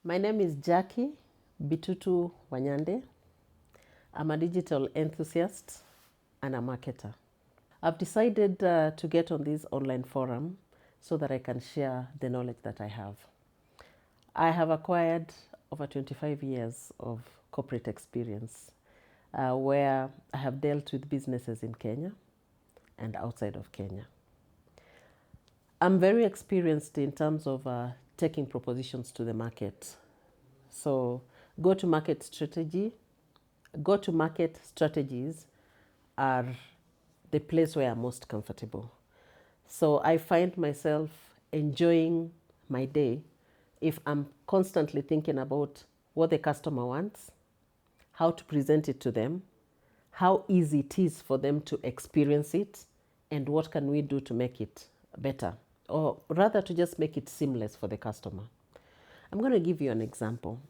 My name is Jackie Bitutu Wanyande. I'm a digital enthusiast and a marketer. I've decided to get on this online forum so that I can share the knowledge that I have. I have acquired over 25 years of corporate experience where I have dealt with businesses in Kenya and outside of Kenya. I'm very experienced in terms of taking propositions to the market. So go-to-market strategies are the place where I'm most comfortable. So I find myself enjoying my day if I'm constantly thinking about what the customer wants, how to present it to them, how easy it is for them to experience it, and what can we do to make it better, or rather to just make it seamless for the customer. I'm going to give you an example.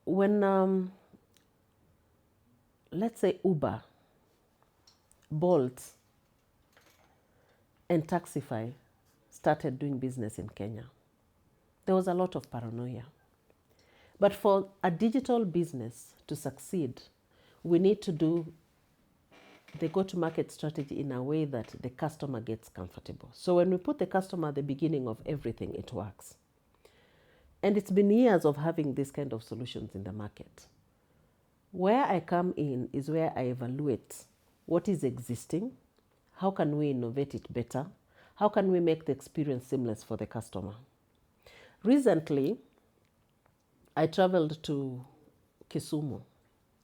When, let's say, Uber, Bolt, and Taxify started doing business in Kenya, there was a lot of paranoia. But for a digital business to succeed, we need to do the go-to-market strategy in a way that the customer gets comfortable. So when we put the customer at the beginning of everything, it works. And it's been years of having this kind of solutions in the market. Where I come in is where I evaluate what is existing, how can we innovate it better, how can we make the experience seamless for the customer. Recently, I traveled to Kisumu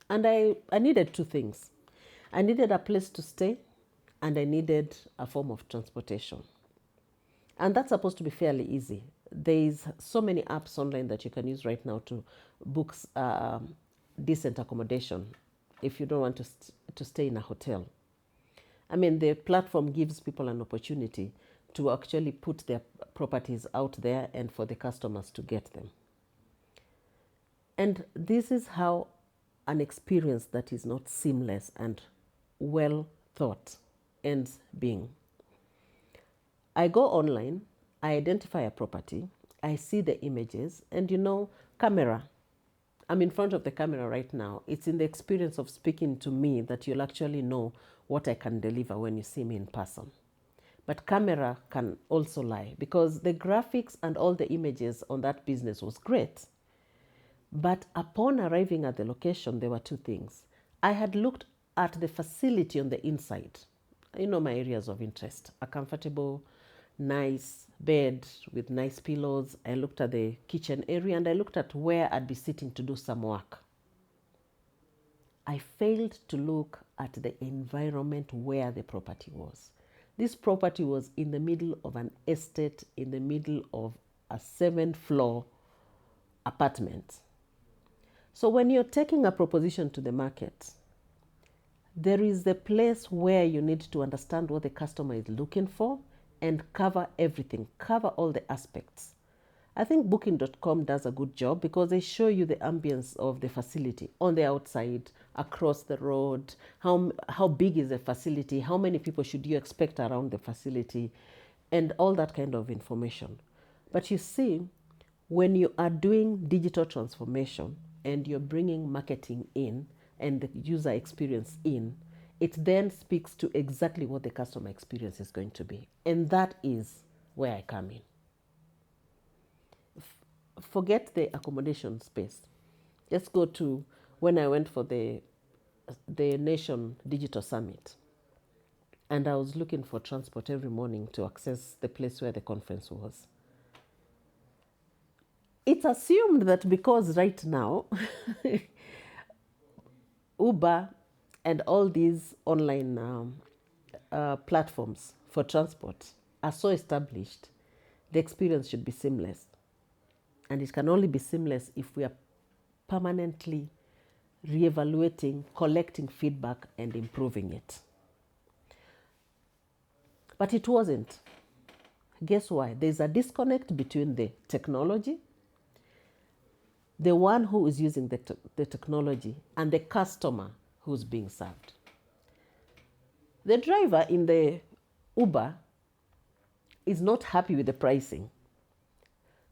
and I needed two things. I needed a place to stay and I needed a form of transportation. And that's supposed to be fairly easy. There's so many apps online that you can use right now to book decent accommodation if you don't want to stay in a hotel. I mean, the platform gives people an opportunity to actually put their properties out there and for the customers to get them. And this is how an experience that is not seamless and well thought ends being. I go online, I identify a property, I see the images, and camera. I'm in front of the camera right now. It's in the experience of speaking to me that you'll actually know what I can deliver when you see me in person. But camera can also lie because the graphics and all the images on that business was great. But upon arriving at the location, there were two things. I had looked at the facility on the inside, my areas of interest, a comfortable, nice bed with nice pillows. I looked at the kitchen area and I looked at where I'd be sitting to do some work. I failed to look at the environment where the property was. This property was in the middle of an estate, in the middle of a 7th-floor apartment. So when you're taking a proposition to the market, there is a place where you need to understand what the customer is looking for and cover everything, cover all the aspects. I think Booking.com does a good job because they show you the ambience of the facility on the outside, across the road, how big is the facility, how many people should you expect around the facility, and all that kind of information. But you see, when you are doing digital transformation and you're bringing marketing in and the user experience in, it then speaks to exactly what the customer experience is going to be. And that is where I come in. Forget the accommodation space. Let's go to when I went for the Nation Digital Summit. And I was looking for transport every morning to access the place where the conference was. It's assumed that because right now Uber and all these online platforms for transport are so established, the experience should be seamless. And it can only be seamless if we are permanently reevaluating, collecting feedback, and improving it. But it wasn't. Guess why? There's a disconnect between the technology, the one who is using the technology, and the customer who's being served. The driver in the Uber is not happy with the pricing.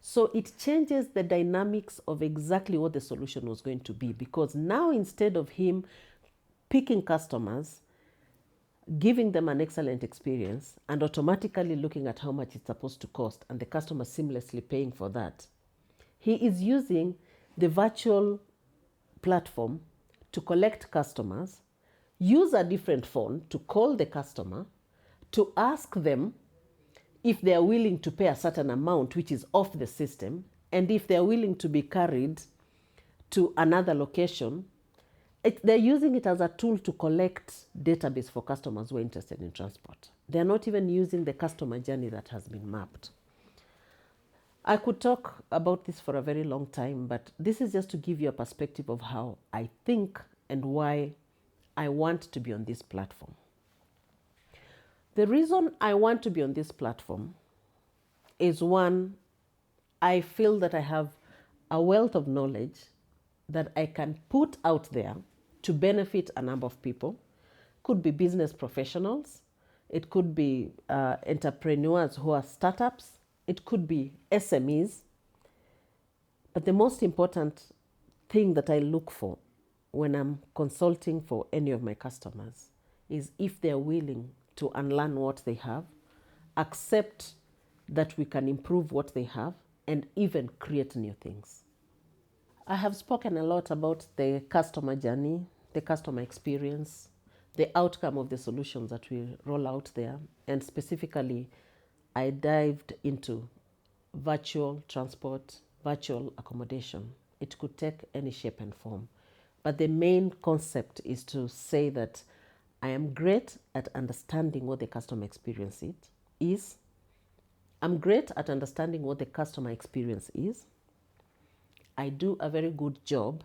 So it changes the dynamics of exactly what the solution was going to be, because now instead of him picking customers, giving them an excellent experience, and automatically looking at how much it's supposed to cost and the customer seamlessly paying for that, he is using the virtual platform to collect customers, use a different phone to call the customer, to ask them if they are willing to pay a certain amount which is off the system, and if they are willing to be carried to another location. They're using it as a tool to collect database for customers who are interested in transport. They're not even using the customer journey that has been mapped. I could talk about this for a very long time, but this is just to give you a perspective of how I think and why I want to be on this platform. The reason I want to be on this platform is, one, I feel that I have a wealth of knowledge that I can put out there to benefit a number of people. Could be business professionals, it could be entrepreneurs who are startups, it could be SMEs. But the most important thing that I look for when I'm consulting for any of my customers is if they're willing to unlearn what they have, accept that we can improve what they have, and even create new things. I have spoken a lot about the customer journey, the customer experience, the outcome of the solutions that we roll out there, and specifically, I dived into virtual transport, virtual accommodation. It could take any shape and form. But the main concept is to say that I am great at understanding what the customer experience is. I'm great at understanding what the customer experience is. I do a very good job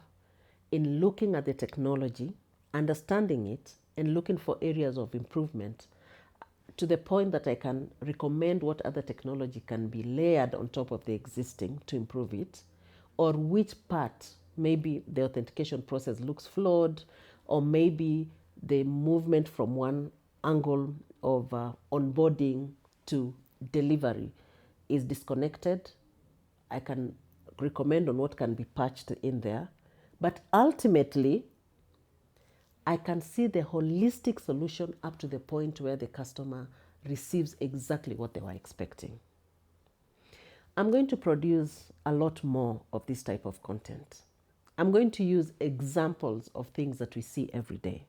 in looking at the technology, understanding it, and looking for areas of improvement, to the point that I can recommend what other technology can be layered on top of the existing to improve it, or which part, maybe the authentication process looks flawed, or maybe the movement from one angle of onboarding to delivery is disconnected. I can recommend on what can be patched in there. But ultimately, I can see the holistic solution up to the point where the customer receives exactly what they were expecting. I'm going to produce a lot more of this type of content. I'm going to use examples of things that we see every day.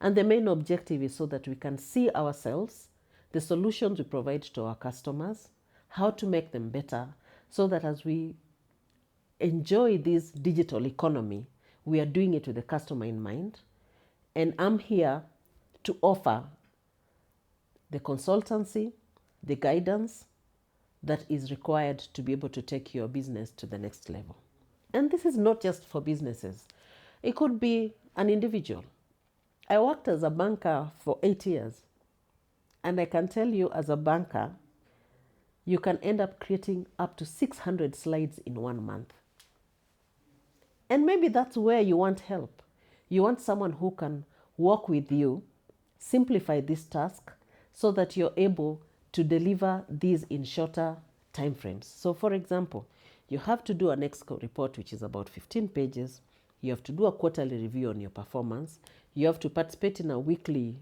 And the main objective is so that we can see ourselves, the solutions we provide to our customers, how to make them better, so that as we enjoy this digital economy, we are doing it with the customer in mind. And I'm here to offer the consultancy, the guidance that is required to be able to take your business to the next level. And this is not just for businesses. It could be an individual. I worked as a banker for 8 years. And I can tell you, as a banker, you can end up creating up to 600 slides in 1 month. And maybe that's where you want help. You want someone who can work with you, simplify this task so that you're able to deliver these in shorter time frames. So for example, you have to do an EXCO report, which is about 15 pages. You have to do a quarterly review on your performance. You have to participate in a weekly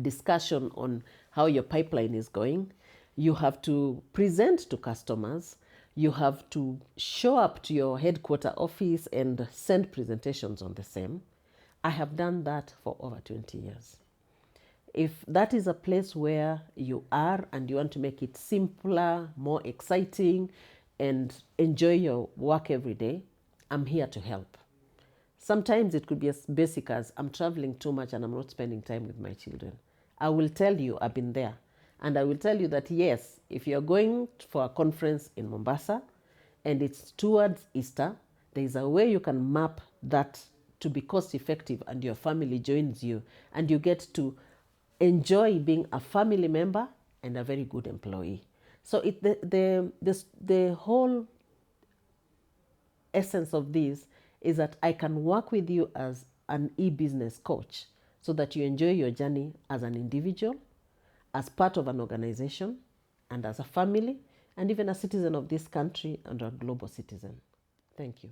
discussion on how your pipeline is going. You have to present to customers. You have to show up to your headquarter office and send presentations on the same. I have done that for over 20 years. If that is a place where you are and you want to make it simpler, more exciting, and enjoy your work every day, I'm here to help. Sometimes it could be as basic as I'm traveling too much and I'm not spending time with my children. I will tell you I've been there. And I will tell you that yes, if you're going for a conference in Mombasa and it's towards Easter, there is a way you can map that to be cost effective, and your family joins you and you get to enjoy being a family member and a very good employee. So the whole essence of this is that I can work with you as an e-business coach so that you enjoy your journey as an individual, as part of an organization, and as a family, and even a citizen of this country and a global citizen. Thank you.